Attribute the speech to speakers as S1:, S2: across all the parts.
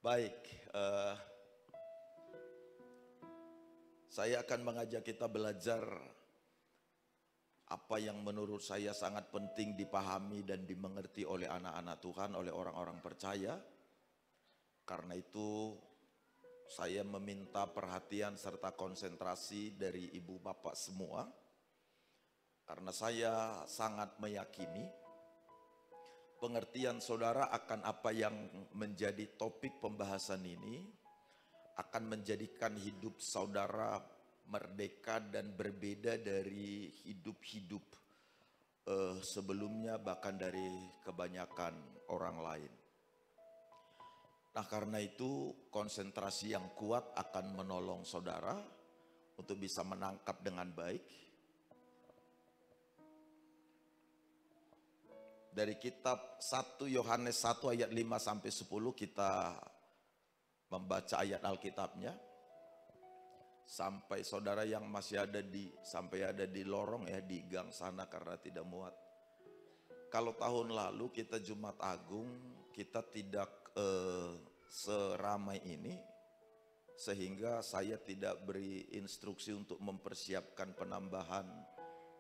S1: Baik, saya akan mengajak kita belajar apa yang menurut saya sangat penting dipahami dan dimengerti oleh anak-anak Tuhan, oleh orang-orang percaya. Karena itu saya meminta perhatian serta konsentrasi dari ibu bapak semua. Karena saya sangat meyakini pengertian saudara akan apa yang menjadi topik pembahasan ini akan menjadikan hidup saudara merdeka dan berbeda dari hidup-hidup sebelumnya, bahkan dari kebanyakan orang lain. Nah, karena itu konsentrasi yang kuat akan menolong saudara untuk bisa menangkap dengan baik. Dari kitab 1 Yohanes 1 ayat 5 sampai 10 kita membaca ayat Alkitabnya. Sampai saudara yang masih ada di lorong ya, di gang sana karena tidak muat. Kalau tahun lalu kita Jumat Agung kita tidak seramai ini, sehingga saya tidak beri instruksi untuk mempersiapkan penambahan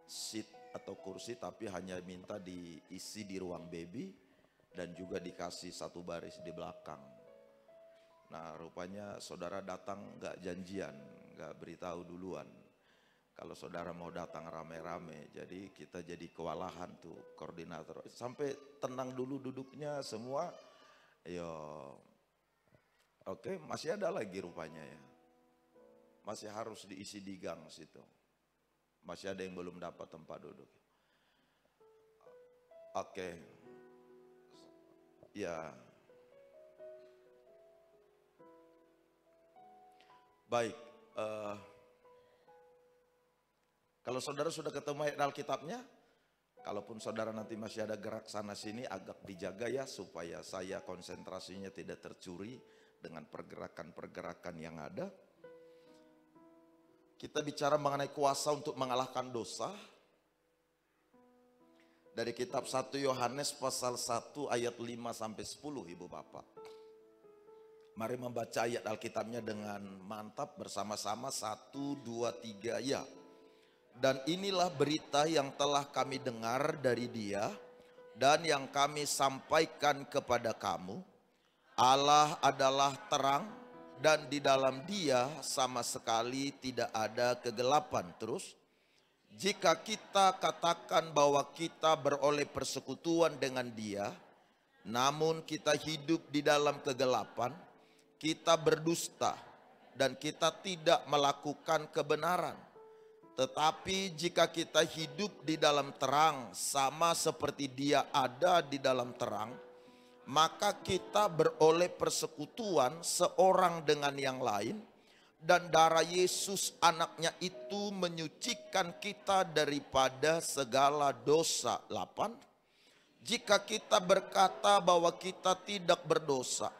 S1: seat atau kursi, tapi hanya minta diisi di ruang baby dan juga dikasih satu baris di belakang. Nah, rupanya saudara datang nggak janjian, nggak beritahu duluan. Kalau saudara mau datang rame-rame, jadi kita jadi kewalahan tuh koordinator. Sampai tenang dulu duduknya semua. Yo, oke, masih ada lagi rupanya ya. Masih harus diisi di gang situ. Masih ada yang belum dapat tempat duduk. Oke, ya. Baik, kalau saudara sudah ketemu ayat Alkitabnya, kalaupun saudara nanti masih ada gerak sana sini, agak dijaga ya, supaya saya konsentrasinya tidak tercuri dengan pergerakan-pergerakan yang ada. Kita bicara mengenai kuasa untuk mengalahkan dosa. Dari kitab 1 Yohanes pasal 1 ayat 5 sampai 10 Ibu Bapak. Mari membaca ayat Alkitabnya dengan mantap bersama-sama. 1, 2, 3 ya. Dan inilah berita yang telah kami dengar dari Dia dan yang kami sampaikan kepada kamu. Allah adalah terang dan di dalam Dia sama sekali tidak ada kegelapan. Terus, jika kita katakan bahwa kita beroleh persekutuan dengan Dia, namun kita hidup di dalam kegelapan, kita berdusta dan kita tidak melakukan kebenaran. Tetapi jika kita hidup di dalam terang sama seperti Dia ada di dalam terang, maka kita beroleh persekutuan seorang dengan yang lain, dan darah Yesus anaknya itu menyucikan kita daripada segala dosa. 8. Jika kita berkata bahwa kita tidak berdosa,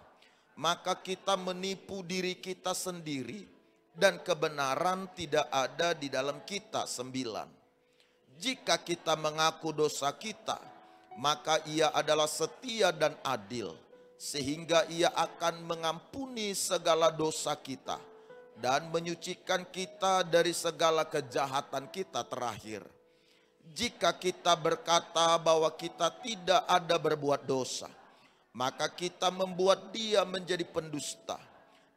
S1: maka kita menipu diri kita sendiri dan kebenaran tidak ada di dalam kita. 9. Jika kita mengaku dosa kita, maka Ia adalah setia dan adil, sehingga Ia akan mengampuni segala dosa kita dan menyucikan kita dari segala kejahatan kita. Terakhir, jika kita berkata bahwa kita tidak ada berbuat dosa, maka kita membuat Dia menjadi pendusta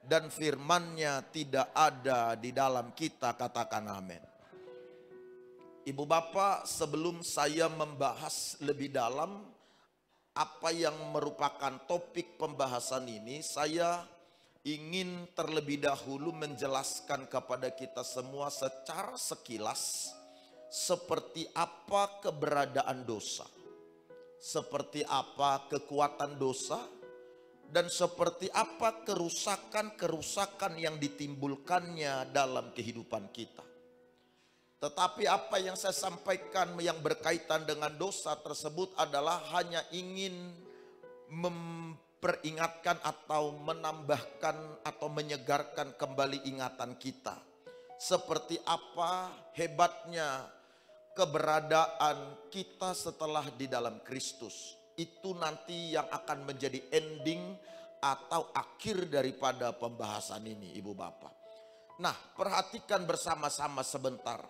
S1: dan firman-Nya tidak ada di dalam kita. Katakan amin. Ibu Bapak, sebelum saya membahas lebih dalam apa yang merupakan topik pembahasan ini, saya ingin terlebih dahulu menjelaskan kepada kita semua secara sekilas seperti apa keberadaan dosa, seperti apa kekuatan dosa, dan seperti apa kerusakan-kerusakan yang ditimbulkannya dalam kehidupan kita. Tetapi apa yang saya sampaikan yang berkaitan dengan dosa tersebut adalah hanya ingin memperingatkan atau menambahkan atau menyegarkan kembali ingatan kita. Seperti apa hebatnya keberadaan kita setelah di dalam Kristus. Itu nanti yang akan menjadi ending atau akhir daripada pembahasan ini, Ibu Bapak. Nah, perhatikan bersama-sama sebentar.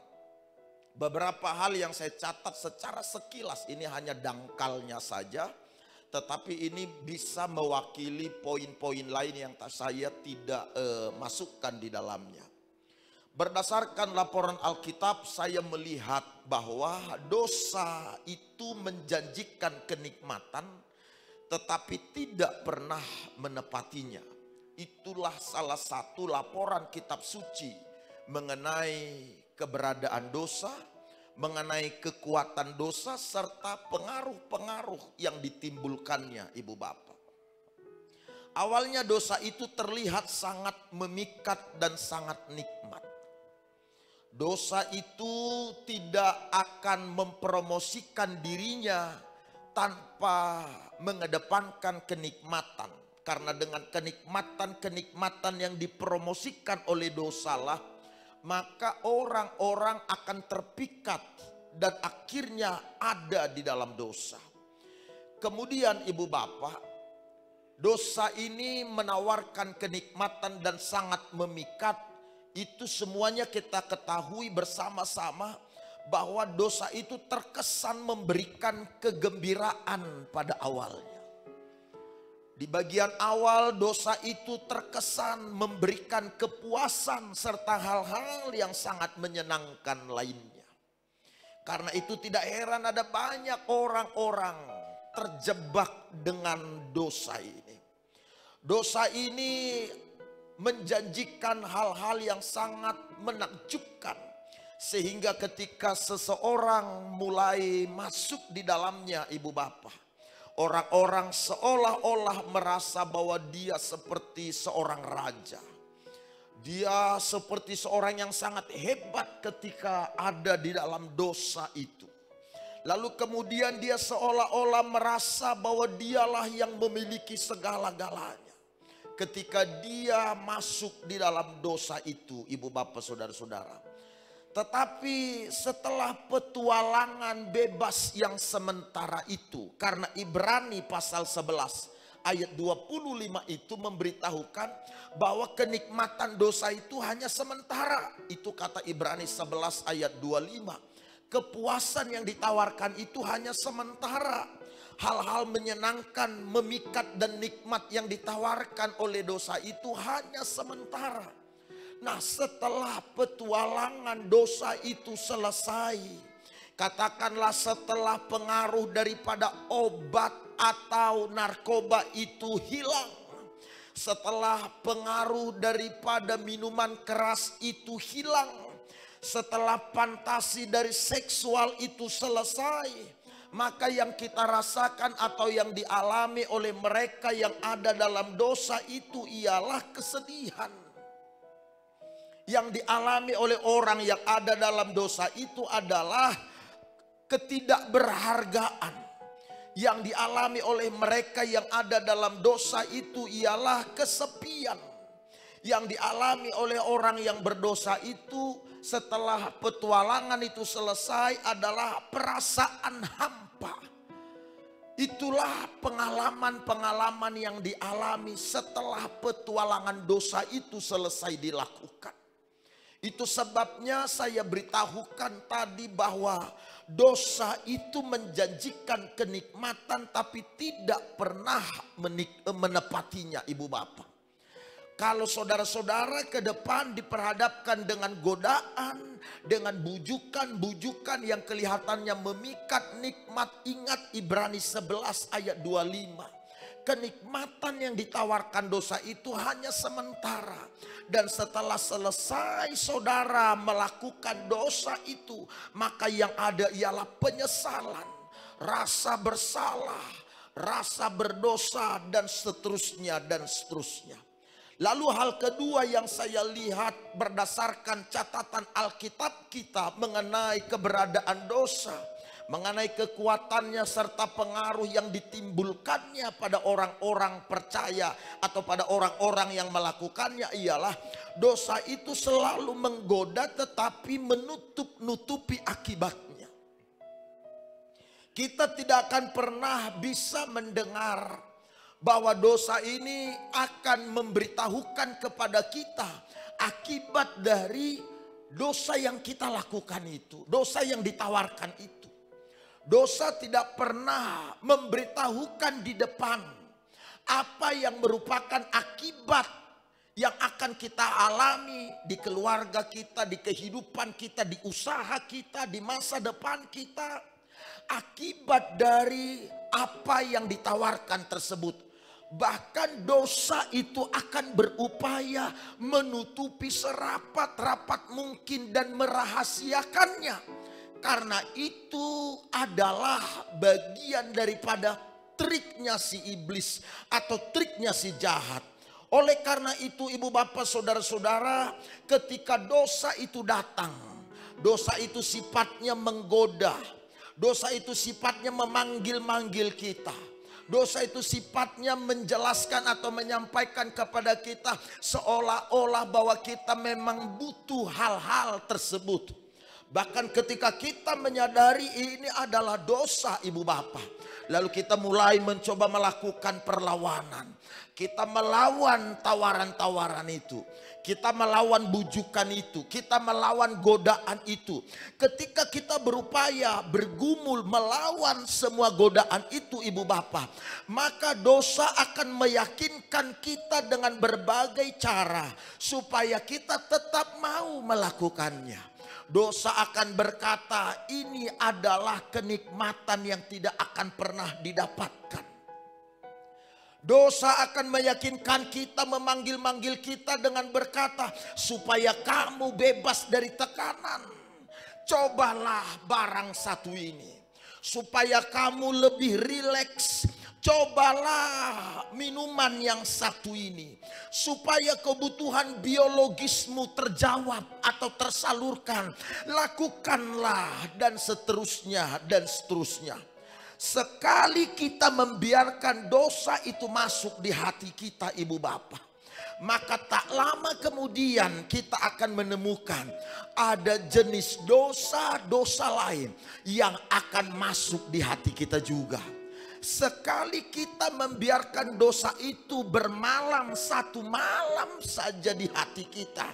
S1: Beberapa hal yang saya catat secara sekilas, ini hanya dangkalnya saja, tetapi ini bisa mewakili poin-poin lain yang saya tidak masukkan di dalamnya. Berdasarkan laporan Alkitab, saya melihat bahwa dosa itu menjanjikan kenikmatan, tetapi tidak pernah menepatinya. Itulah salah satu laporan kitab suci mengenai keberadaan dosa, mengenai kekuatan dosa, serta pengaruh-pengaruh yang ditimbulkannya, Ibu Bapak. Awalnya dosa itu terlihat sangat memikat dan sangat nikmat. Dosa itu tidak akan mempromosikan dirinya tanpa mengedepankan kenikmatan. Karena dengan kenikmatan-kenikmatan yang dipromosikan oleh dosalah, maka orang-orang akan terpikat dan akhirnya ada di dalam dosa. Kemudian Ibu Bapak, dosa ini menawarkan kenikmatan dan sangat memikat. Itu semuanya kita ketahui bersama-sama bahwa dosa itu terkesan memberikan kegembiraan pada awalnya. Di bagian awal dosa itu terkesan memberikan kepuasan serta hal-hal yang sangat menyenangkan lainnya. Karena itu tidak heran ada banyak orang-orang terjebak dengan dosa ini. Dosa ini menjanjikan hal-hal yang sangat menakjubkan, sehingga ketika seseorang mulai masuk di dalamnya, Ibu Bapak, orang-orang seolah-olah merasa bahwa dia seperti seorang raja. Dia seperti seorang yang sangat hebat ketika ada di dalam dosa itu. Lalu kemudian dia seolah-olah merasa bahwa dialah yang memiliki segala-galanya. Ketika dia masuk di dalam dosa itu, Ibu Bapak Saudara-saudara. Tetapi setelah petualangan bebas yang sementara itu, karena Ibrani pasal 11 ayat 25 itu memberitahukan bahwa kenikmatan dosa itu hanya sementara. Itu kata Ibrani 11 ayat 25. Kepuasan yang ditawarkan itu hanya sementara. Hal-hal menyenangkan, memikat dan nikmat yang ditawarkan oleh dosa itu hanya sementara. Nah, setelah petualangan dosa itu selesai, katakanlah setelah pengaruh daripada obat atau narkoba itu hilang, setelah pengaruh daripada minuman keras itu hilang, setelah fantasi dari seksual itu selesai, maka yang kita rasakan atau yang dialami oleh mereka yang ada dalam dosa itu ialah kesedihan. Yang dialami oleh orang yang ada dalam dosa itu adalah ketidakberhargaan. Yang dialami oleh mereka yang ada dalam dosa itu ialah kesepian. Yang dialami oleh orang yang berdosa itu setelah petualangan itu selesai adalah perasaan hampa. Itulah pengalaman-pengalaman yang dialami setelah petualangan dosa itu selesai dilakukan. Itu sebabnya saya beritahukan tadi bahwa dosa itu menjanjikan kenikmatan tapi tidak pernah menepatinya, Ibu Bapak. Kalau saudara-saudara ke depan diperhadapkan dengan godaan, dengan bujukan-bujukan yang kelihatannya memikat nikmat, ingat Ibrani 11 ayat 25. Kenikmatan yang ditawarkan dosa itu hanya sementara. Dan setelah selesai saudara melakukan dosa itu, maka yang ada ialah penyesalan, rasa bersalah, rasa berdosa, dan seterusnya dan seterusnya. Lalu hal kedua yang saya lihat berdasarkan catatan Alkitab kita mengenai keberadaan dosa, mengenai kekuatannya serta pengaruh yang ditimbulkannya pada orang-orang percaya atau pada orang-orang yang melakukannya ialah dosa itu selalu menggoda tetapi menutup-nutupi akibatnya. Kita tidak akan pernah bisa mendengar bahwa dosa ini akan memberitahukan kepada kita akibat dari dosa yang kita lakukan itu, dosa yang ditawarkan itu. Dosa tidak pernah memberitahukan di depan apa yang merupakan akibat yang akan kita alami di keluarga kita, di kehidupan kita, di usaha kita, di masa depan kita. Akibat dari apa yang ditawarkan tersebut. Bahkan dosa itu akan berupaya menutupi serapat-rapat mungkin dan merahasiakannya. Karena itu adalah bagian daripada triknya si iblis atau triknya si jahat. Oleh karena itu ibu bapak saudara-saudara, ketika dosa itu datang, dosa itu sifatnya menggoda, dosa itu sifatnya memanggil-manggil kita. Dosa itu sifatnya menjelaskan atau menyampaikan kepada kita seolah-olah bahwa kita memang butuh hal-hal tersebut. Bahkan ketika kita menyadari ini adalah dosa ibu bapak, lalu kita mulai mencoba melakukan perlawanan. Kita melawan tawaran-tawaran itu. Kita melawan bujukan itu. Kita melawan godaan itu. Ketika kita berupaya bergumul melawan semua godaan itu ibu bapak, maka dosa akan meyakinkan kita dengan berbagai cara supaya kita tetap mau melakukannya. Dosa akan berkata ini adalah kenikmatan yang tidak akan pernah didapatkan. Dosa akan meyakinkan kita, memanggil-manggil kita dengan berkata supaya kamu bebas dari tekanan. Cobalah barang satu ini supaya kamu lebih rileks. Cobalah minuman yang satu ini supaya kebutuhan biologismu terjawab atau tersalurkan. Lakukanlah dan seterusnya dan seterusnya. Sekali kita membiarkan dosa itu masuk di hati kita ibu bapak, maka tak lama kemudian kita akan menemukan ada jenis dosa-dosa lain yang akan masuk di hati kita juga. Sekali kita membiarkan dosa itu bermalam satu malam saja di hati kita,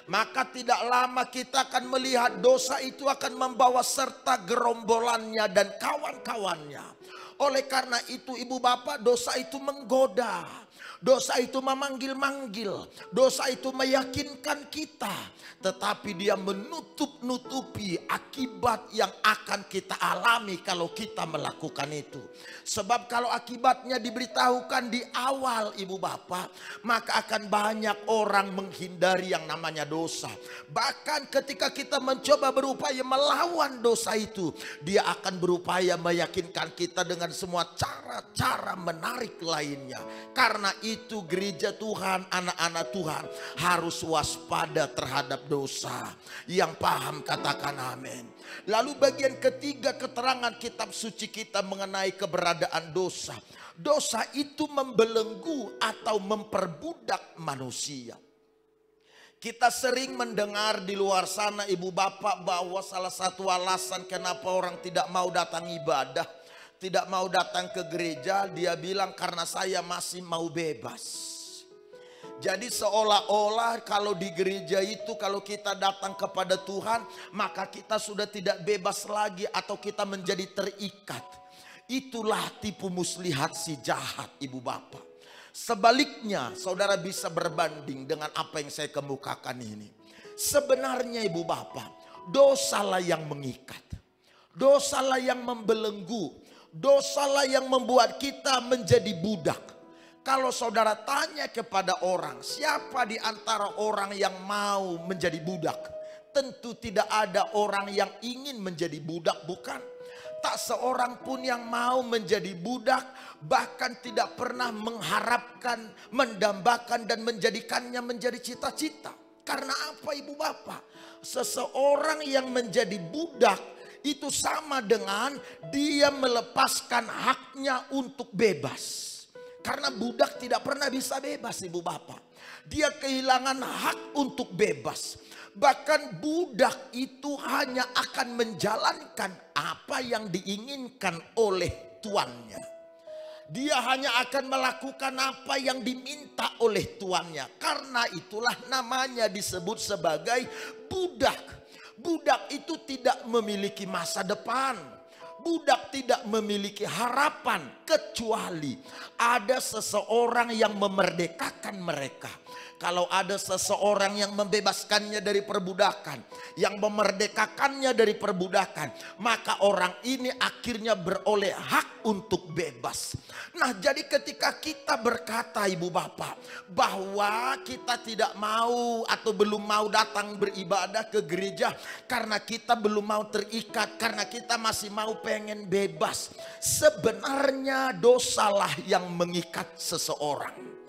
S1: maka tidak lama kita akan melihat dosa itu akan membawa serta gerombolannya dan kawan-kawannya. Oleh karena itu ibu bapak, dosa itu menggoda, dosa itu memanggil-manggil, dosa itu meyakinkan kita, tetapi dia menutup-nutupi akibat yang akan kita alami kalau kita melakukan itu. Sebab kalau akibatnya diberitahukan di awal ibu bapak, maka akan banyak orang menghindari yang namanya dosa. Bahkan ketika kita mencoba berupaya melawan dosa itu, dia akan berupaya meyakinkan kita dengan semua cara-cara menarik lainnya. Karena itu gereja Tuhan, anak-anak Tuhan harus waspada terhadap dosa. Yang paham katakan amin. Lalu bagian ketiga keterangan kitab suci kita mengenai keberadaan dosa. Dosa itu membelenggu atau memperbudak manusia. Kita sering mendengar di luar sana ibu bapak bahwa salah satu alasan kenapa orang tidak mau datang ibadah, tidak mau datang ke gereja, dia bilang karena saya masih mau bebas. Jadi seolah-olah kalau di gereja itu kalau kita datang kepada Tuhan, maka kita sudah tidak bebas lagi atau kita menjadi terikat. Itulah tipu muslihat si jahat ibu bapak. Sebaliknya saudara bisa berbanding dengan apa yang saya kemukakan ini. Sebenarnya ibu bapak, dosalah yang mengikat. Dosalah yang membelenggu. Dosalah yang membuat kita menjadi budak. Kalau saudara tanya kepada orang, siapa di antara orang yang mau menjadi budak? Tentu tidak ada orang yang ingin menjadi budak, bukan? Tak seorang pun yang mau menjadi budak, bahkan tidak pernah mengharapkan, mendambakan dan menjadikannya menjadi cita-cita. Karena apa ibu bapak? Seseorang yang menjadi budak itu sama dengan dia melepaskan haknya untuk bebas. Karena budak tidak pernah bisa bebas ibu bapak. Dia kehilangan hak untuk bebas. Bahkan budak itu hanya akan menjalankan apa yang diinginkan oleh tuannya. Dia hanya akan melakukan apa yang diminta oleh tuannya. Karena itulah namanya disebut sebagai budak. Budak itu tidak memiliki masa depan. Budak tidak memiliki harapan kecuali ada seseorang yang memerdekakan mereka. Kalau ada seseorang yang membebaskannya dari perbudakan, yang memerdekakannya dari perbudakan, maka orang ini akhirnya beroleh hak untuk bebas. Nah, jadi ketika kita berkata ibu bapak bahwa kita tidak mau atau belum mau datang beribadah ke gereja karena kita belum mau terikat, karena kita masih mau pengen bebas, sebenarnya dosalah yang mengikat seseorang.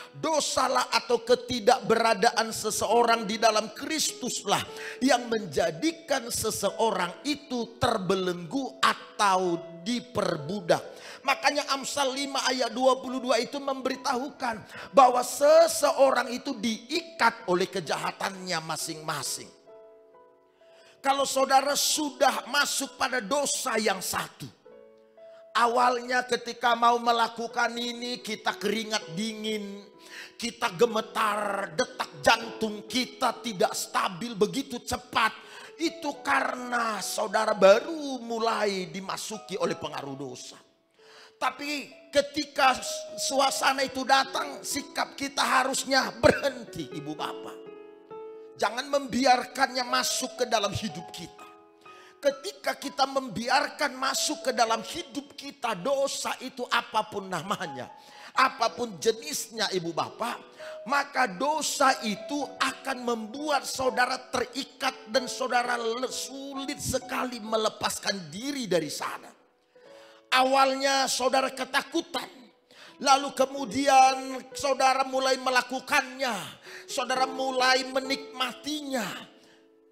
S1: Dosalah atau ketidakberadaan seseorang di dalam Kristuslah yang menjadikan seseorang itu terbelenggu atau diperbudak. Makanya Amsal 5 ayat 22 itu memberitahukan bahwa seseorang itu diikat oleh kejahatannya masing-masing. Kalau saudara sudah masuk pada dosa yang satu, awalnya ketika mau melakukan ini kita keringat dingin, kita gemetar, detak jantung kita tidak stabil begitu cepat. Itu karena saudara baru mulai dimasuki oleh pengaruh dosa. Tapi ketika suasana itu datang, sikap kita harusnya berhenti ibu bapak. Jangan membiarkannya masuk ke dalam hidup kita. Ketika kita membiarkan masuk ke dalam hidup kita dosa itu apapun namanya, apapun jenisnya ibu bapak, maka dosa itu akan membuat saudara terikat dan saudara sulit sekali melepaskan diri dari sana. Awalnya saudara ketakutan, lalu kemudian saudara mulai melakukannya, saudara mulai menikmatinya.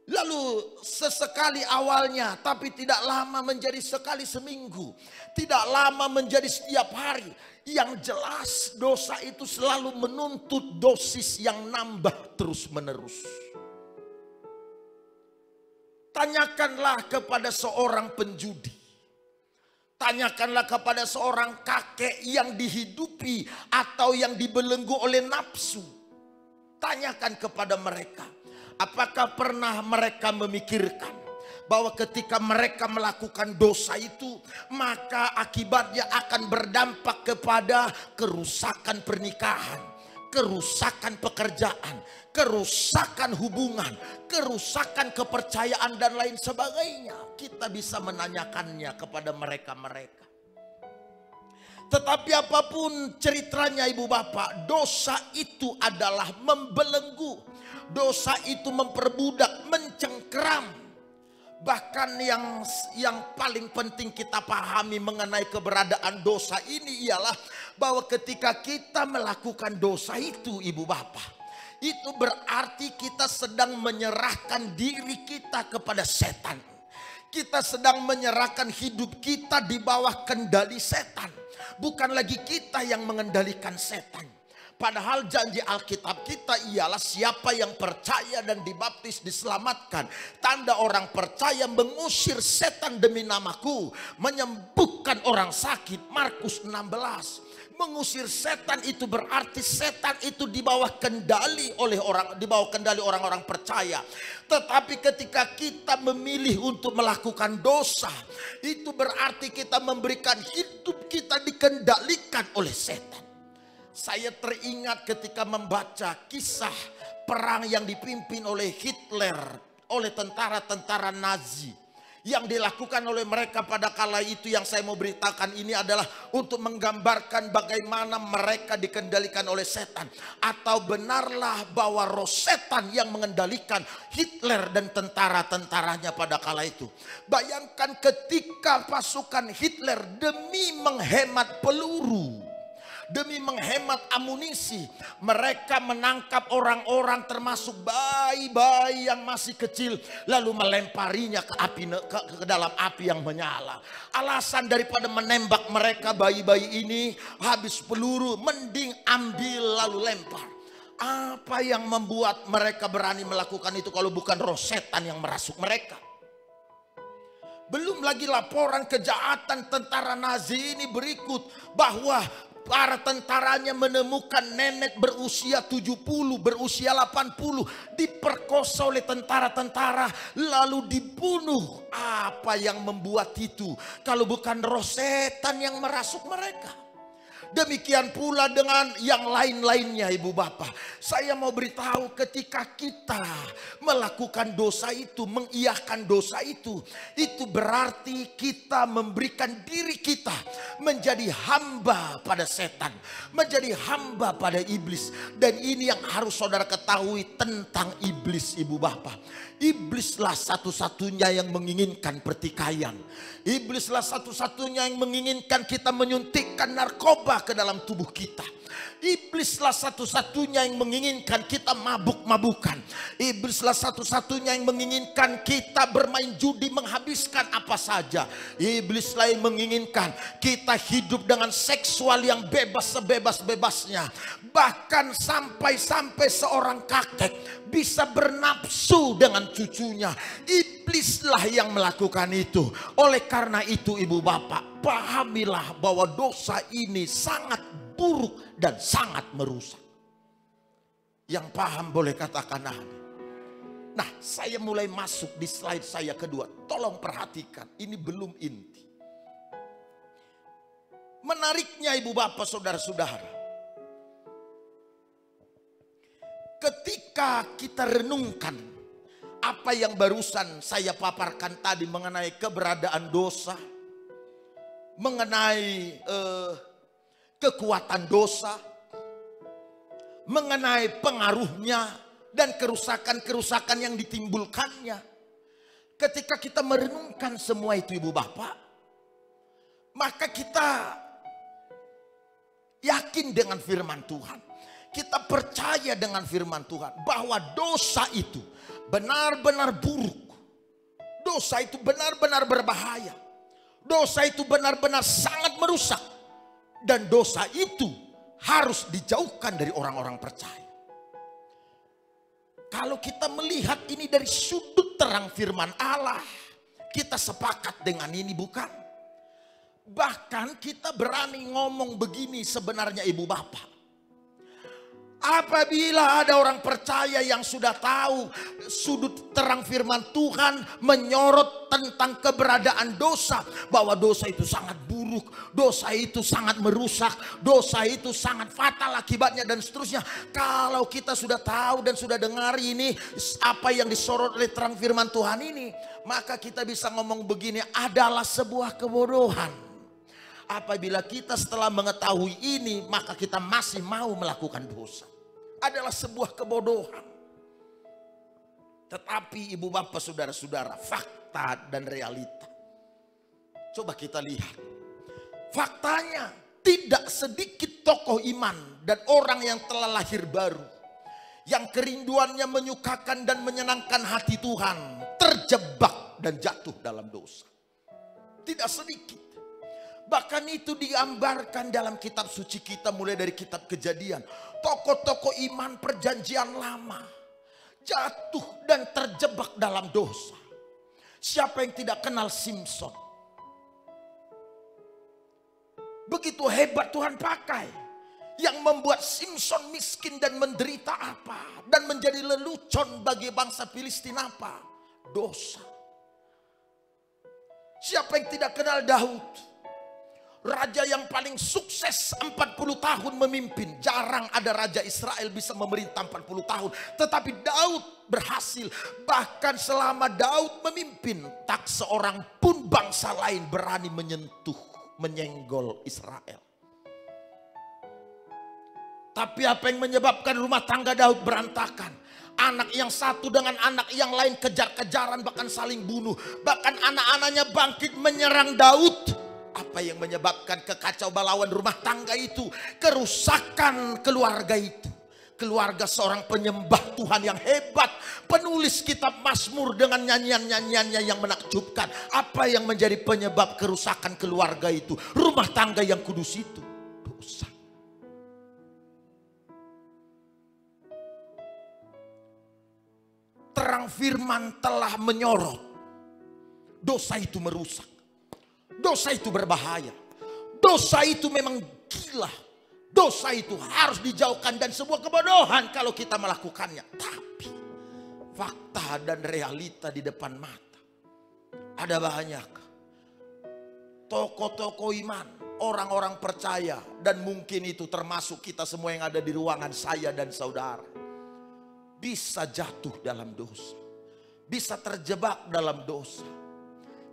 S1: Lalu sesekali awalnya, tapi tidak lama menjadi sekali seminggu. Tidak lama menjadi setiap hari. Yang jelas dosa itu selalu menuntut dosis yang nambah terus menerus. Tanyakanlah kepada seorang penjudi. Tanyakanlah kepada seorang kakek yang dihidupi atau yang dibelenggu oleh nafsu. Tanyakan kepada mereka. Apakah pernah mereka memikirkan bahwa ketika mereka melakukan dosa itu, maka akibatnya akan berdampak kepada kerusakan pernikahan, kerusakan pekerjaan, kerusakan hubungan, kerusakan kepercayaan dan lain sebagainya. Kita bisa menanyakannya kepada mereka-mereka. Tetapi apapun ceritanya ibu bapak, dosa itu adalah membelenggu. Dosa itu memperbudak, mencengkeram. Bahkan yang paling penting kita pahami mengenai keberadaan dosa ini ialah bahwa ketika kita melakukan dosa itu ibu bapak, itu berarti kita sedang menyerahkan diri kita kepada setan. Kita sedang menyerahkan hidup kita di bawah kendali setan. Bukan lagi kita yang mengendalikan setan. Padahal janji Alkitab kita ialah siapa yang percaya dan dibaptis diselamatkan. Tanda orang percaya mengusir setan demi namaku, menyembuhkan orang sakit. Markus 16. Mengusir setan itu berarti setan itu di bawah kendali orang-orang percaya. Tetapi ketika kita memilih untuk melakukan dosa, itu berarti kita memberikan hidup kita dikendalikan oleh setan. Saya teringat ketika membaca kisah perang yang dipimpin oleh Hitler, oleh tentara-tentara Nazi. Yang dilakukan oleh mereka pada kala itu, yang saya mau beritakan ini adalah untuk menggambarkan bagaimana mereka dikendalikan oleh setan. Atau benarlah bahwa roh setan yang mengendalikan Hitler dan tentara-tentaranya pada kala itu. Bayangkan ketika pasukan Hitler demi menghemat peluru, demi menghemat amunisi, mereka menangkap orang-orang termasuk bayi-bayi yang masih kecil, lalu melemparinya ke dalam api yang menyala. Alasan daripada menembak mereka bayi-bayi ini, habis peluru mending ambil lalu lempar. Apa yang membuat mereka berani melakukan itu kalau bukan roh setan yang merasuk mereka? Belum lagi laporan kejahatan tentara Nazi ini berikut, bahwa para tentaranya menemukan nenek berusia 70, berusia 80 diperkosa oleh tentara-tentara lalu dibunuh. Apa yang membuat itu kalau bukan roh setan yang merasuk mereka? Demikian pula dengan yang lain-lainnya, ibu bapak. Saya mau beritahu, ketika kita melakukan dosa itu, mengiyakan dosa itu berarti kita memberikan diri kita menjadi hamba pada setan, menjadi hamba pada iblis. Dan ini yang harus saudara ketahui tentang iblis, ibu bapak. Iblislah satu-satunya yang menginginkan pertikaian. Iblislah satu-satunya yang menginginkan kita menyuntikkan narkoba ke dalam tubuh kita. Iblislah satu-satunya yang menginginkan kita mabuk-mabukan. Iblislah satu-satunya yang menginginkan kita bermain judi, menghabiskan apa saja. Iblislah yang menginginkan kita hidup dengan seksual yang bebas sebebas-bebasnya. Bahkan sampai seorang kakek bisa bernafsu dengan cucunya. Iblislah yang melakukan itu. Oleh karena itu, ibu bapak, pahamilah bahwa dosa ini sangat buruk dan sangat merusak. Yang paham boleh katakan amin. Nah, saya mulai masuk di slide saya kedua. Tolong perhatikan, ini belum inti. Menariknya ibu bapak, saudara-saudara, ketika kita renungkan apa yang barusan saya paparkan tadi mengenai keberadaan dosa, mengenai kekuatan dosa, mengenai pengaruhnya dan kerusakan-kerusakan yang ditimbulkannya. Ketika kita merenungkan semua itu, ibu bapak, maka kita yakin dengan firman Tuhan. Kita percaya dengan firman Tuhan bahwa dosa itu benar-benar buruk. Dosa itu benar-benar berbahaya. Dosa itu benar-benar sangat merusak. Dan dosa itu harus dijauhkan dari orang-orang percaya. Kalau kita melihat ini dari sudut terang firman Allah, kita sepakat dengan ini, bukan? Bahkan kita berani ngomong begini sebenarnya, ibu bapak. Apabila ada orang percaya yang sudah tahu sudut terang firman Tuhan menyorot tentang keberadaan dosa, bahwa dosa itu sangat buruk, dosa itu sangat merusak, dosa itu sangat fatal akibatnya dan seterusnya. Kalau kita sudah tahu dan sudah dengar ini, apa yang disorot oleh terang firman Tuhan ini, maka kita bisa ngomong begini, adalah sebuah kebodohan apabila kita setelah mengetahui ini maka kita masih mau melakukan dosa. Adalah sebuah kebodohan. Tetapi ibu bapak, saudara-saudara, fakta dan realita, coba kita lihat. Faktanya, tidak sedikit tokoh iman dan orang yang telah lahir baru, yang kerinduannya menyukakan dan menyenangkan hati Tuhan, terjebak dan jatuh dalam dosa. Tidak sedikit. Bahkan itu digambarkan dalam kitab suci kita, mulai dari kitab Kejadian. Tokoh-tokoh iman perjanjian lama jatuh dan terjebak dalam dosa. Siapa yang tidak kenal Simson? Begitu hebat Tuhan pakai. Yang membuat Simson miskin dan menderita apa? Dan menjadi lelucon bagi bangsa Filistin apa? Dosa. Siapa yang tidak kenal Daud? Raja yang paling sukses 40 tahun memimpin. Jarang ada raja Israel bisa memerintah 40 tahun. Tetapi Daud berhasil. Bahkan selama Daud memimpin, tak seorang pun bangsa lain berani menyenggol Israel. Tapi apa yang menyebabkan rumah tangga Daud berantakan? Anak yang satu dengan anak yang lain kejar-kejaran, bahkan saling bunuh. Bahkan anak-anaknya bangkit menyerang Daud. Apa yang menyebabkan kekacau balauan rumah tangga itu? Kerusakan keluarga itu. Keluarga seorang penyembah Tuhan yang hebat. Penulis kitab Mazmur dengan nyanyian-nyanyiannya yang menakjubkan. Apa yang menjadi penyebab kerusakan keluarga itu? Rumah tangga yang kudus itu. Dosa. Terang firman telah menyorot Dosa itu merusak. Dosa itu berbahaya. Dosa itu memang gila. Dosa itu harus dijauhkan dan sebuah kebodohan kalau kita melakukannya. Tapi fakta dan realita di depan mata, ada banyak tokoh-tokoh iman, orang-orang percaya, dan mungkin itu termasuk kita semua yang ada di ruangan saya dan saudara, bisa jatuh dalam dosa, bisa terjebak dalam dosa.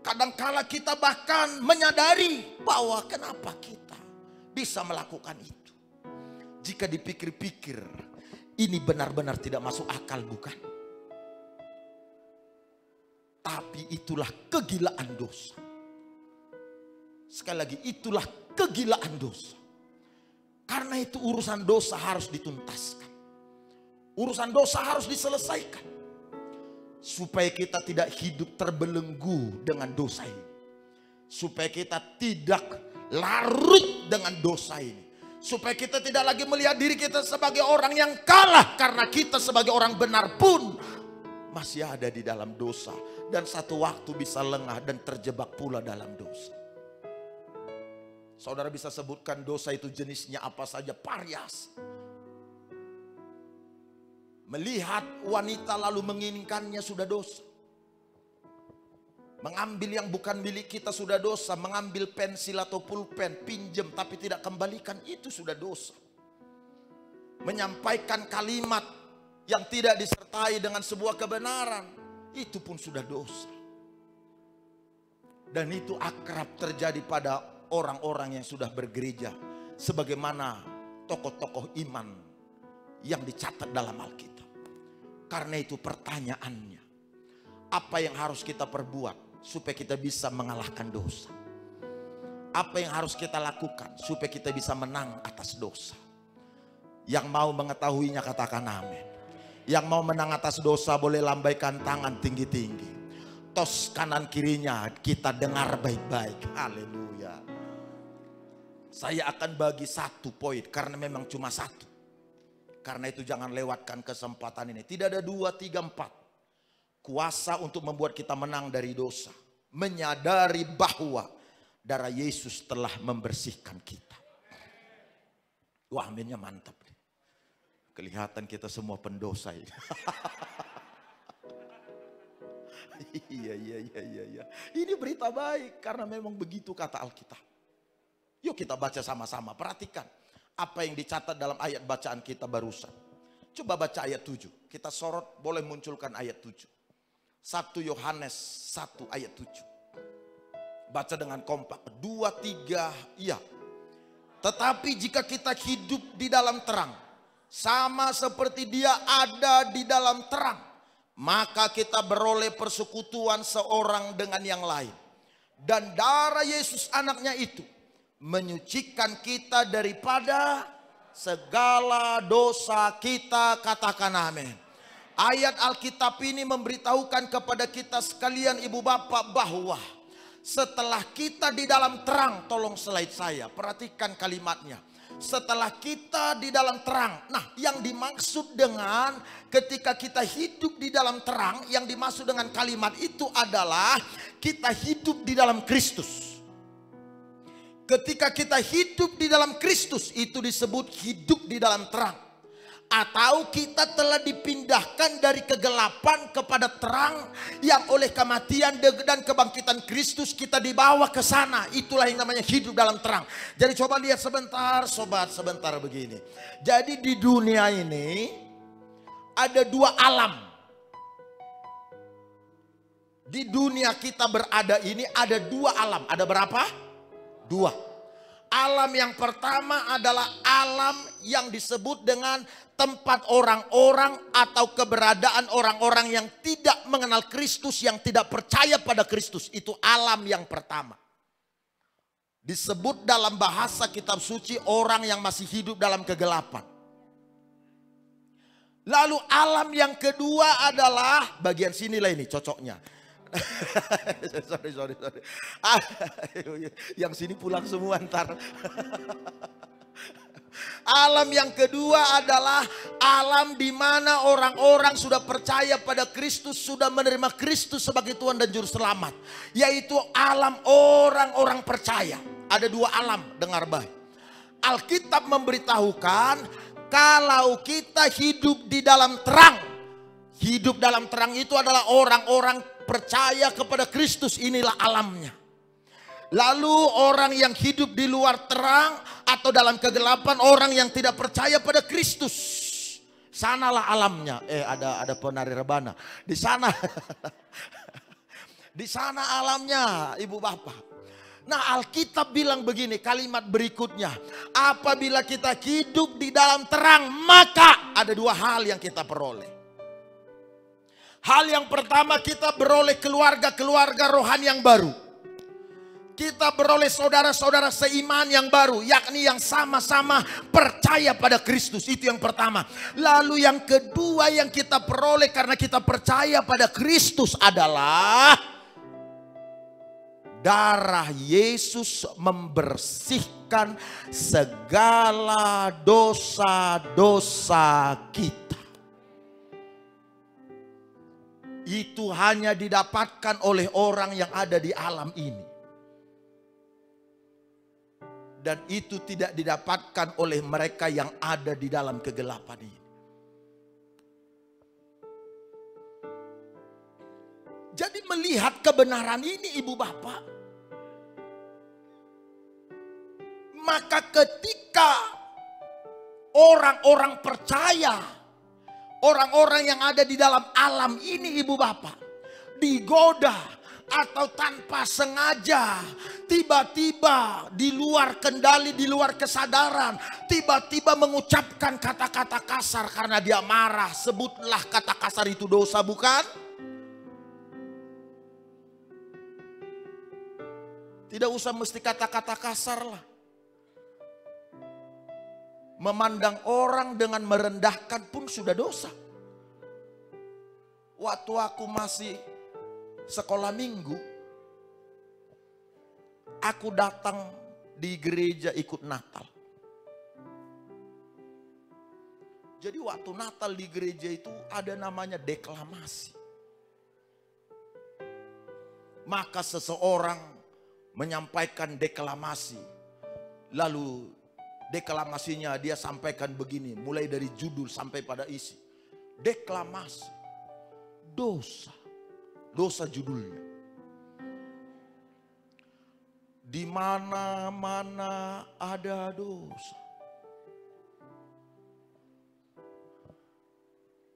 S1: Kadangkala kita bahkan menyadari bahwa kenapa kita bisa melakukan itu. Jika dipikir-pikir, ini benar-benar tidak masuk akal, bukan? Tapi itulah kegilaan dosa. Sekali lagi, itulah kegilaan dosa. Karena itu urusan dosa harus dituntaskan. Urusan dosa harus diselesaikan. Supaya kita tidak hidup terbelenggu dengan dosa ini. Supaya kita tidak larut dengan dosa ini. Supaya kita tidak lagi melihat diri kita sebagai orang yang kalah. Karena kita sebagai orang benar pun masih ada di dalam dosa. Dan satu waktu bisa lengah dan terjebak pula dalam dosa. Saudara bisa sebutkan dosa itu jenisnya apa saja? Pariyas. Melihat wanita lalu menginginkannya sudah dosa. Mengambil yang bukan milik kita sudah dosa. Mengambil pensil atau pulpen, pinjam tapi tidak kembalikan, itu sudah dosa. Menyampaikan kalimat yang tidak disertai dengan sebuah kebenaran, itu pun sudah dosa. Dan itu akrab terjadi pada orang-orang yang sudah bergereja. Sebagaimana tokoh-tokoh iman yang dicatat dalam Alkitab. Karena itu pertanyaannya, apa yang harus kita perbuat supaya kita bisa mengalahkan dosa? Apa yang harus kita lakukan supaya kita bisa menang atas dosa? Yang mau mengetahuinya katakan amin. Yang mau menang atas dosa boleh lambaikan tangan tinggi-tinggi. Tos kanan kirinya kita dengar baik-baik. Haleluya. Saya akan bagi satu poin karena memang cuma satu. Karena itu jangan lewatkan kesempatan ini. Tidak ada 2, 3, 4. Kuasa untuk membuat kita menang dari dosa. Menyadari bahwa darah Yesus telah membersihkan kita. Wah, aminnya mantap. Kelihatan kita semua pendosa ini. Iya. Ini berita baik karena memang begitu kata Alkitab. Yuk kita baca sama-sama. Perhatikan apa yang dicatat dalam ayat bacaan kita barusan. Coba baca ayat 7. Kita sorot, boleh munculkan ayat 7. 1 Yohanes 1 ayat 7. Baca dengan kompak. 2, 3, iya. Tetapi jika kita hidup di dalam terang, sama seperti dia ada di dalam terang, maka kita beroleh persekutuan seorang dengan yang lain. Dan darah Yesus anaknya itu menyucikan kita daripada segala dosa kita, katakan amin. Ayat Alkitab ini memberitahukan kepada kita sekalian ibu bapak bahwa setelah kita di dalam terang, tolong slide saya, perhatikan kalimatnya. Setelah kita di dalam terang. Nah, yang dimaksud dengan ketika kita hidup di dalam terang, yang dimaksud dengan kalimat itu adalah kita hidup di dalam Kristus. Ketika kita hidup di dalam Kristus, itu disebut hidup di dalam terang. Atau kita telah dipindahkan dari kegelapan kepada terang, yang oleh kematian dan kebangkitan Kristus kita dibawa ke sana. Itulah yang namanya hidup dalam terang. Jadi coba lihat sebentar sobat, sebentar begini. Jadi di dunia ini ada 2 alam. Di dunia kita berada ini ada 2 alam. Ada berapa? 2. Alam yang pertama adalah alam yang disebut dengan tempat orang-orang atau keberadaan orang-orang yang tidak mengenal Kristus, yang tidak percaya pada Kristus. Itu alam yang pertama. Disebut dalam bahasa kitab suci orang yang masih hidup dalam kegelapan. Lalu alam yang kedua adalah bagian sinilah ini cocoknya. sorry. Yang sini pulang semua ntar. Alam yang kedua adalah alam di mana orang-orang sudah percaya pada Kristus, sudah menerima Kristus sebagai Tuhan dan Juru Selamat. Yaitu alam orang-orang percaya. Ada dua alam, dengar baik. Alkitab memberitahukan kalau kita hidup di dalam terang. Hidup dalam terang itu adalah orang-orang percaya kepada Kristus, inilah alamnya. Lalu orang yang hidup di luar terang atau dalam kegelapan, orang yang tidak percaya pada Kristus, sanalah alamnya. Ada penari rebana di sana. Di sana alamnya, Ibu Bapak. Nah, Alkitab bilang begini, kalimat berikutnya, apabila kita hidup di dalam terang, maka ada dua hal yang kita peroleh. Hal yang pertama, kita beroleh keluarga-keluarga rohani yang baru. Kita beroleh saudara-saudara seiman yang baru, yakni yang sama-sama percaya pada Kristus. Itu yang pertama. Lalu yang kedua yang kita peroleh karena kita percaya pada Kristus adalah darah Yesus membersihkan segala dosa-dosa kita. Itu hanya didapatkan oleh orang yang ada di alam ini. Dan itu tidak didapatkan oleh mereka yang ada di dalam kegelapan ini. Jadi melihat kebenaran ini, Ibu Bapak, maka ketika orang-orang percaya, orang-orang yang ada di dalam alam ini, Ibu Bapak, digoda atau tanpa sengaja, tiba-tiba di luar kendali, di luar kesadaran, tiba-tiba mengucapkan kata-kata kasar karena dia marah. Sebutlah kata kasar itu dosa, bukan? Tidak usah mesti kata-kata kasar lah. Memandang orang dengan merendahkan pun sudah dosa. Waktu aku masih sekolah minggu, aku datang di gereja ikut Natal. Jadi waktu Natal di gereja itu ada namanya deklamasi. Maka seseorang menyampaikan deklamasi. Lalu deklamasinya dia sampaikan begini, mulai dari judul sampai pada isi. Deklamasi dosa. Dosa judulnya. Di mana-mana ada dosa.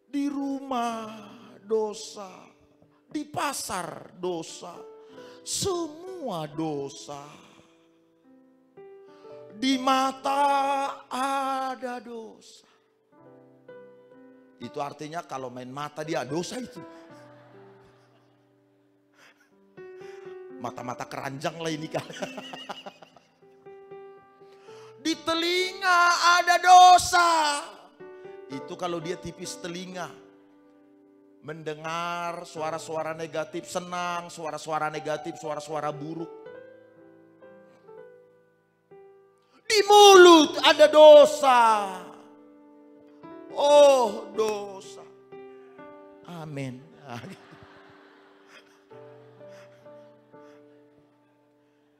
S1: Di rumah dosa, di pasar dosa, semua dosa. Di mata ada dosa. Itu artinya kalau main mata dia dosa itu. Mata-mata keranjang lah ini kan. Di telinga ada dosa. Itu kalau dia tipis telinga. Mendengar suara-suara negatif senang, suara-suara negatif, suara-suara buruk. Di mulut ada dosa. Oh, dosa. Amin.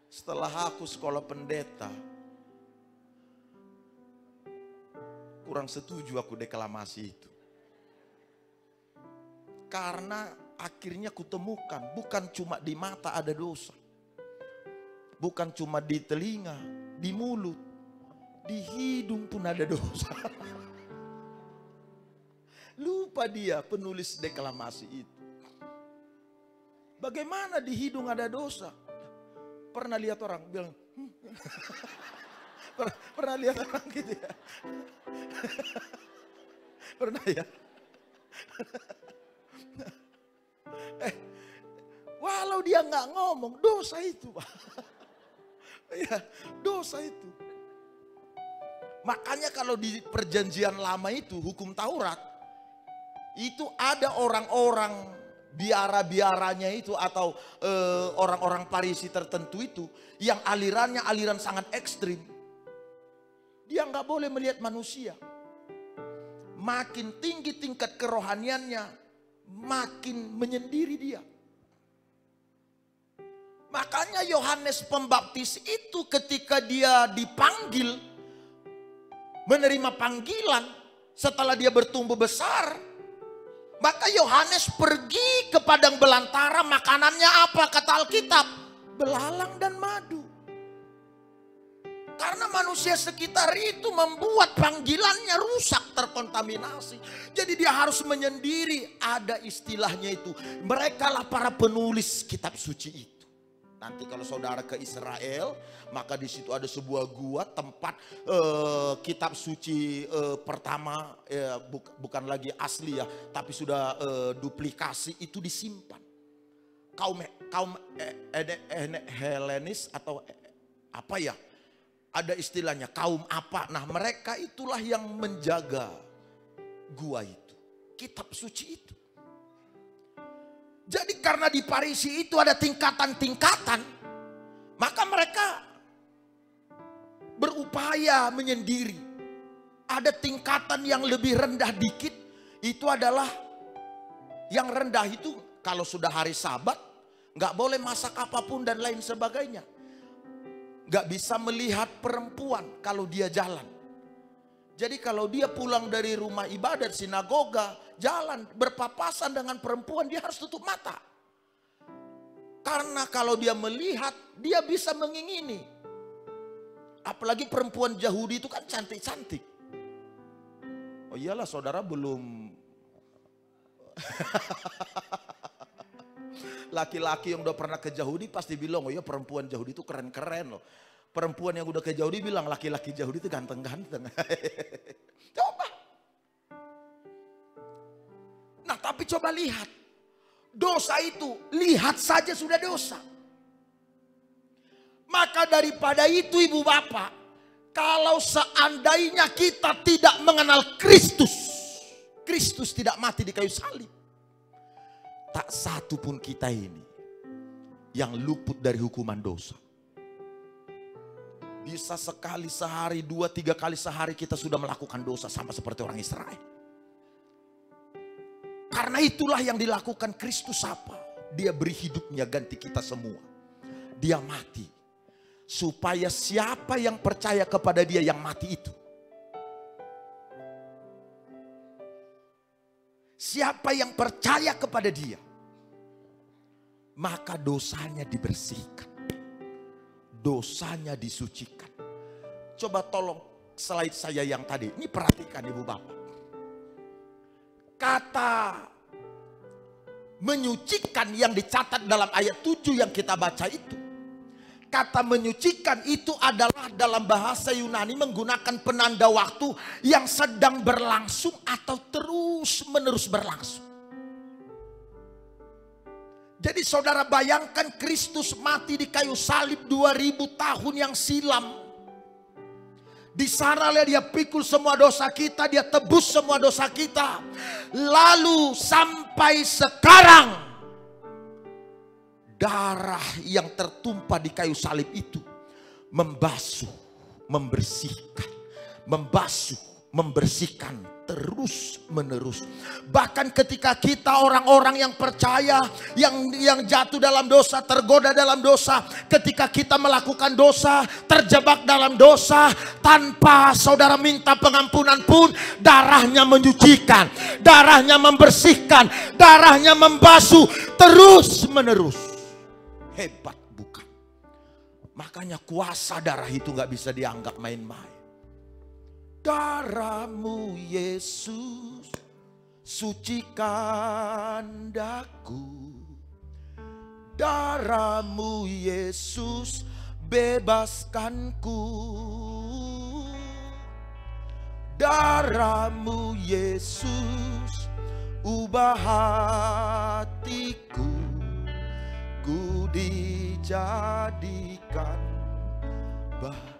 S1: Setelah aku sekolah pendeta, kurang setuju aku deklamasi itu. Karena akhirnya kutemukan bukan cuma di mata ada dosa. Bukan cuma di telinga, di mulut, di hidung pun ada dosa. Lupa dia penulis deklamasi itu. Bagaimana di hidung ada dosa? Pernah lihat orang bilang, pernah lihat orang gitu ya? Pernah ya? Walau dia nggak ngomong, dosa itu. Ya, dosa itu. Makanya kalau di perjanjian lama itu, hukum Taurat, itu ada orang-orang biara-biaranya itu atau orang-orang Farisi tertentu itu yang alirannya aliran sangat ekstrim. Dia nggak boleh melihat manusia. Makin tinggi tingkat kerohaniannya, makin menyendiri dia. Makanya Yohanes Pembaptis itu ketika dia dipanggil, menerima panggilan setelah dia bertumbuh besar, maka Yohanes pergi ke padang belantara. Makanannya apa kata Alkitab? Belalang dan madu. Karena manusia sekitar itu membuat panggilannya rusak, terkontaminasi. Jadi dia harus menyendiri. Ada istilahnya itu. Mereka lah para penulis kitab suci itu. Nanti kalau saudara ke Israel, maka di situ ada sebuah gua tempat kitab suci pertama, bukan lagi asli ya, tapi sudah duplikasi itu disimpan. Kaum Helenis atau apa ya? Ada istilahnya kaum apa. Nah mereka itulah yang menjaga gua itu. Kitab suci itu. Jadi karena di Parisi itu ada tingkatan-tingkatan. Maka mereka berupaya menyendiri. Ada tingkatan yang lebih rendah dikit. Itu adalah yang rendah itu kalau sudah hari Sabat. Gak boleh masak apapun dan lain sebagainya. Gak bisa melihat perempuan kalau dia jalan. Jadi kalau dia pulang dari rumah ibadat, sinagoga, jalan berpapasan dengan perempuan, dia harus tutup mata. Karena kalau dia melihat, dia bisa mengingini. Apalagi perempuan Yahudi itu kan cantik-cantik. Oh iyalah saudara belum... Laki-laki yang udah pernah ke Yahudi pasti bilang, oh iya perempuan Yahudi itu keren-keren loh. Perempuan yang udah ke Yahudi bilang laki-laki Yahudi itu ganteng-ganteng. Coba. Nah tapi coba lihat. Dosa itu, lihat saja sudah dosa. Maka daripada itu ibu bapak, kalau seandainya kita tidak mengenal Kristus, Kristus tidak mati di kayu salib, tak satu pun kita ini yang luput dari hukuman dosa. Bisa sekali sehari, 2-3 kali sehari kita sudah melakukan dosa sama seperti orang Israel. Karena itulah yang dilakukan Kristus apa? Dia beri hidupnya ganti kita semua. Dia mati. Supaya siapa yang percaya kepada dia yang mati itu. Siapa yang percaya kepada dia, maka dosanya dibersihkan. Dosanya disucikan. Coba tolong slide saya yang tadi. Ini perhatikan ibu bapak. Kata menyucikan yang dicatat dalam ayat 7 yang kita baca itu. Kata menyucikan itu adalah dalam bahasa Yunani menggunakan penanda waktu yang sedang berlangsung atau terus menerus berlangsung. Jadi saudara bayangkan Kristus mati di kayu salib 2000 tahun yang silam. Di sana dia pikul semua dosa kita, dia tebus semua dosa kita. Lalu sampai sekarang darah yang tertumpah di kayu salib itu membasuh, membersihkan, membasuh, membersihkan terus menerus. Bahkan ketika kita orang-orang yang percaya, yang jatuh dalam dosa, tergoda dalam dosa, ketika kita melakukan dosa, terjebak dalam dosa, tanpa saudara minta pengampunan pun, darahnya menyucikan, darahnya membersihkan, darahnya membasuh terus menerus. Hebat bukan? Makanya kuasa darah itu gak bisa dianggap main-main. Darahmu Yesus sucikan daku. Darahmu Yesus bebaskanku. Darahmu Yesus ubah hatiku. Ku dijadikan baik.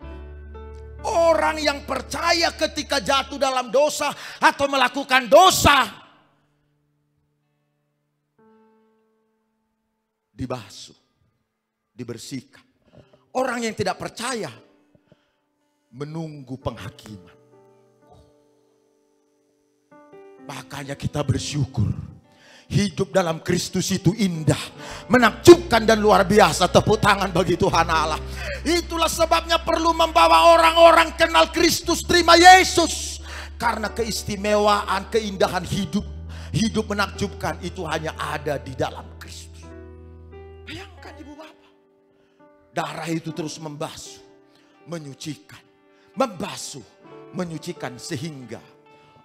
S1: Orang yang percaya ketika jatuh dalam dosa atau melakukan dosa, dibasuh, dibersihkan. Orang yang tidak percaya, menunggu penghakiman. Makanya kita bersyukur. Hidup dalam Kristus itu indah, menakjubkan dan luar biasa. Tepuk tangan bagi Tuhan Allah. Itulah sebabnya perlu membawa orang-orang kenal Kristus, terima Yesus. Karena keistimewaan, keindahan hidup, hidup menakjubkan itu hanya ada di dalam Kristus. Bayangkan ibu bapak, darah itu terus membasuh, menyucikan, membasuh, menyucikan, sehingga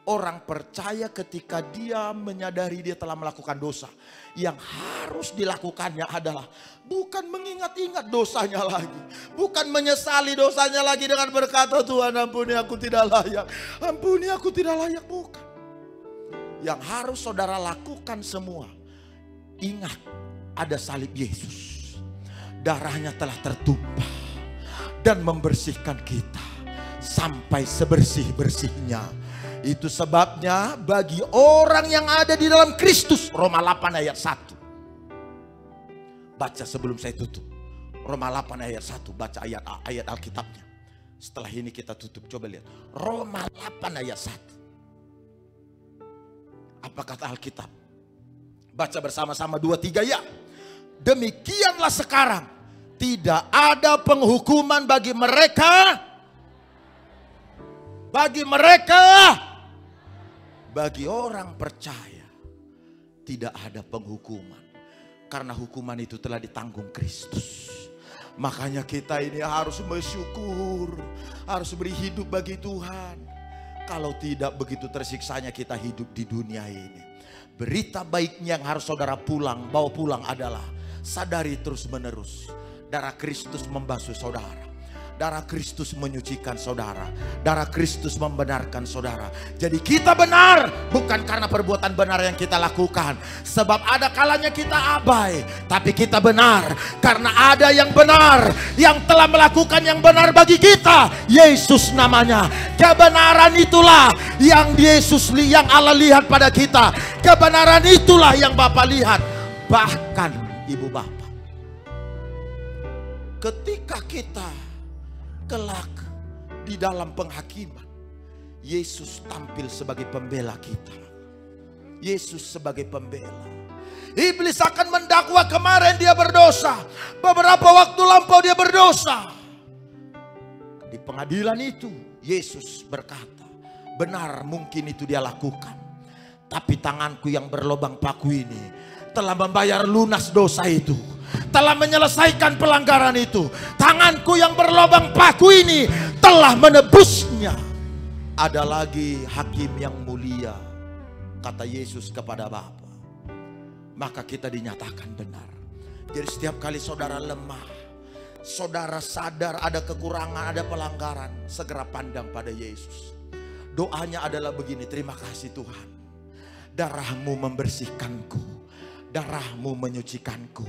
S1: orang percaya ketika dia menyadari dia telah melakukan dosa. Yang harus dilakukannya adalah bukan mengingat-ingat dosanya lagi. Bukan menyesali dosanya lagi dengan berkata, Tuhan ampuni aku tidak layak. Ampuni aku tidak layak, bukan. Yang harus saudara lakukan semua, ingat ada salib Yesus. Darahnya telah tertumpah dan membersihkan kita sampai sebersih-bersihnya. Itu sebabnya bagi orang yang ada di dalam Kristus, Roma 8 ayat 1. Baca sebelum saya tutup. Roma 8 ayat 1, baca ayat Alkitabnya. Setelah ini kita tutup, coba lihat. Roma 8 ayat 1. Apa kata Alkitab? Baca bersama-sama 2-3 ya. Demikianlah sekarang tidak ada penghukuman bagi mereka. Bagi orang percaya tidak ada penghukuman. Karena hukuman itu telah ditanggung Kristus. Makanya kita ini harus bersyukur, harus beri hidup bagi Tuhan. Kalau tidak, begitu tersiksanya kita hidup di dunia ini. Berita baiknya yang harus saudara bawa pulang adalah sadari terus menerus. Darah Kristus membasuh saudara. Darah Kristus menyucikan saudara. Darah Kristus membenarkan saudara. Jadi kita benar bukan karena perbuatan benar yang kita lakukan. Sebab ada kalanya kita abai. Tapi kita benar karena ada yang benar, yang telah melakukan yang benar bagi kita. Yesus namanya. Kebenaran itulah yang yang Allah lihat pada kita. Kebenaran itulah yang Bapak lihat. Bahkan ibu bapak, ketika kita kelak di dalam penghakiman, Yesus tampil sebagai pembela kita. Yesus sebagai pembela. Iblis akan mendakwa kemarin dia berdosa, beberapa waktu lampau dia berdosa. Di pengadilan itu Yesus berkata, benar mungkin itu dia lakukan, tapi tanganku yang berlobang paku ini telah membayar lunas dosa itu, telah menyelesaikan pelanggaran itu. Tanganku yang berlobang paku ini telah menebusnya. Ada lagi hakim yang mulia, kata Yesus kepada Bapa. Maka kita dinyatakan benar. Jadi setiap kali saudara lemah, saudara sadar ada kekurangan, ada pelanggaran, segera pandang pada Yesus. Doanya adalah begini, terima kasih Tuhan, darahmu membersihkanku, darahmu menyucikanku.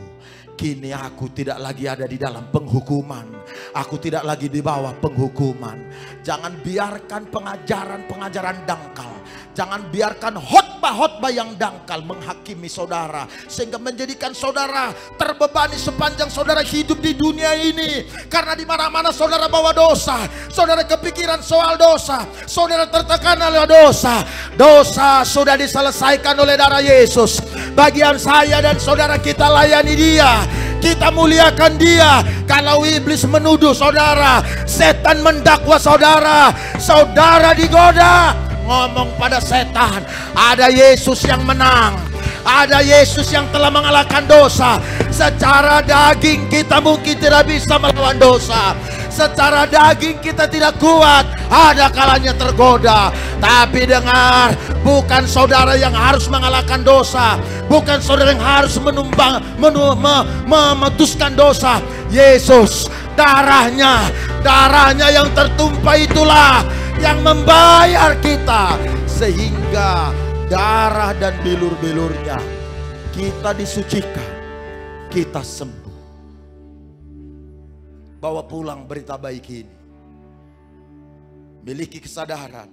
S1: Kini aku tidak lagi ada di dalam penghukuman. Aku tidak lagi di bawah penghukuman. Jangan biarkan pengajaran-pengajaran dangkal. Jangan biarkan khotbah-khotbah yang dangkal menghakimi saudara, sehingga menjadikan saudara terbebani sepanjang saudara hidup di dunia ini. Karena di mana-mana saudara bawa dosa, saudara kepikiran soal dosa, saudara tertekan oleh dosa. Dosa sudah diselesaikan oleh darah Yesus. Bagian saya dan saudara, kita layani dia, kita muliakan dia. Kalau iblis menuduh saudara, setan mendakwa saudara, saudara digoda, ngomong pada setan, ada Yesus yang menang, ada Yesus yang telah mengalahkan dosa. Secara daging kita mungkin tidak bisa melawan dosa, secara daging kita tidak kuat, ada kalanya tergoda. Tapi dengar, bukan saudara yang harus mengalahkan dosa, bukan saudara yang harus memutuskan dosa. Yesus, darahnya yang tertumpah itulah yang membayar kita, sehingga darah dan bilur-bilurnya kita disucikan, kita sembuh. Bawa pulang berita baik ini. Miliki kesadaran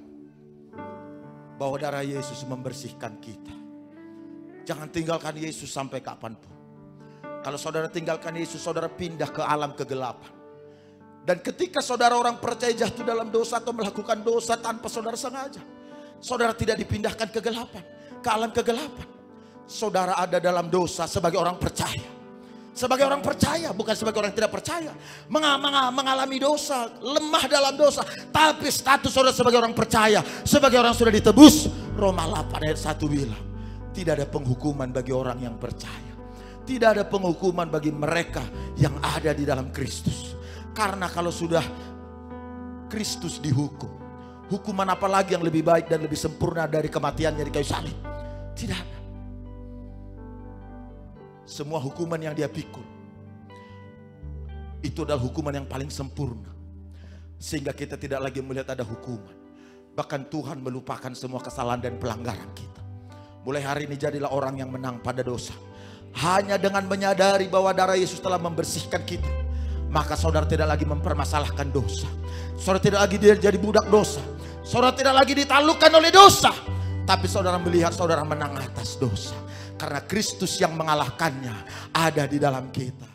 S1: bahwa darah Yesus membersihkan kita. Jangan tinggalkan Yesus sampai kapanpun. Kalau saudara tinggalkan Yesus, saudara pindah ke alam kegelapan. Dan ketika saudara orang percaya jatuh dalam dosa atau melakukan dosa tanpa saudara sengaja, saudara tidak dipindahkan ke kegelapan, ke alam kegelapan. Saudara ada dalam dosa sebagai orang percaya. Sebagai orang percaya, bukan sebagai orang tidak percaya. Mengalami dosa, lemah dalam dosa. Tapi status saudara sebagai orang percaya, sebagai orang sudah ditebus. Roma 8 ayat 1 bilang, tidak ada penghukuman bagi orang yang percaya. Tidak ada penghukuman bagi mereka yang ada di dalam Kristus. Karena kalau sudah Kristus dihukum, hukuman apa lagi yang lebih baik dan lebih sempurna dari kematiannya di kayu salib? Tidak ada. Semua hukuman yang dia pikul itu adalah hukuman yang paling sempurna, sehingga kita tidak lagi melihat ada hukuman. Bahkan Tuhan melupakan semua kesalahan dan pelanggaran kita. Mulai hari ini jadilah orang yang menang pada dosa. Hanya dengan menyadari bahwa darah Yesus telah membersihkan kita, maka saudara tidak lagi mempermasalahkan dosa. Saudara tidak lagi jadi budak dosa. Saudara tidak lagi ditaklukkan oleh dosa, tapi saudara melihat saudara menang atas dosa. Karena Kristus yang mengalahkannya ada di dalam kita.